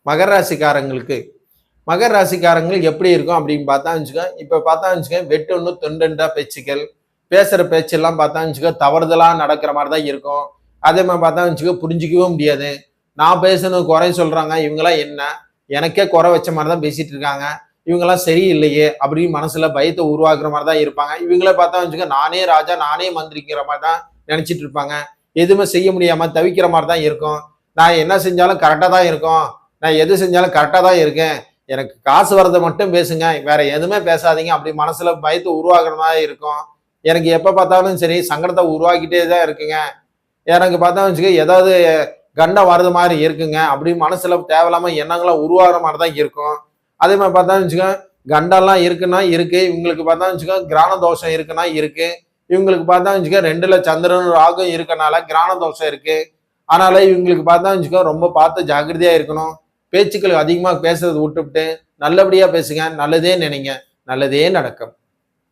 மகர ராசிக்காரங்களுக்கு மகர ராசிக்காரங்களுக்கு எப்படி இருக்கும் அப்படின்னு பார்த்தா வச்சுக்க. இப்ப பார்த்தா வச்சுக்க, வெட்டு ஒன்று தொண்டா பேச்சுக்கள், பேசுற பேச்செல்லாம் பார்த்தா வச்சுக்க தவறுதலா நடக்கிற மாதிரி தான் இருக்கும். அதே மாதிரி பார்த்தா வச்சுக்க புரிஞ்சிக்கவே முடியாது. நான் பேசணும் குறை சொல்றாங்க, இவங்கெல்லாம் என்ன எனக்கே குறை வச்ச மாதிரி தான் பேசிட்டு இருக்காங்க, இவங்கெல்லாம் சரியில்லையே அப்படின்னு மனசுல பயத்தை உருவாக்குற மாதிரி தான் இருப்பாங்க. இவங்கள பார்த்தா வச்சுக்க நானே ராஜா நானே மந்திரிக்கிற மாதிரி தான் நினைச்சிட்டு இருப்பாங்க. எதுவுமே செய்ய முடியாம தவிக்கிற மாதிரி தான் இருக்கும். நான் என்ன செஞ்சாலும் கரெக்டா தான் இருக்கும், நான் எது செஞ்சாலும் கரெக்டா தான் இருக்கேன், எனக்கு காசு வரதை மட்டும் பேசுங்க, வேற எதுவுமே பேசாதீங்க அப்படி மனசுல பயத்தை உருவாக்குற மாதிரி இருக்கும். எனக்கு எப்ப பார்த்தாலும் சரி சங்கடத்தை உருவாக்கிட்டே தான் இருக்குங்க. எனக்கு பார்த்தா வச்சுக்க ஏதாவது கண்டம் வர்றது மாதிரி இருக்குங்க அப்படின்னு மனசுல தேவையில்லாம எண்ணங்கள்லாம் உருவாகிற மாதிரி தான் இருக்கும். அதே மாதிரி பார்த்தா வச்சுக்க, கண்டம்லாம் இருக்குன்னா இருக்கு, இவங்களுக்கு பார்த்தா வச்சுக்க கிரான தோஷம் இருக்குன்னா இருக்கு, இவங்களுக்கு பார்த்தா வச்சுக்க 2ல சந்திரன் ராகும் இருக்கனால கிரான தோஷம் இருக்கு. அதனால இவங்களுக்கு பார்த்தா வச்சுக்க ரொம்ப பார்த்து ஜாக்கிரதையா இருக்கணும். பேச்சுக்கள் அதிகமாக பேசுறது விட்டுவிட்டு நல்லபடியா பேசுங்க, நல்லதே நினைங்க, நல்லதே நடக்கும்.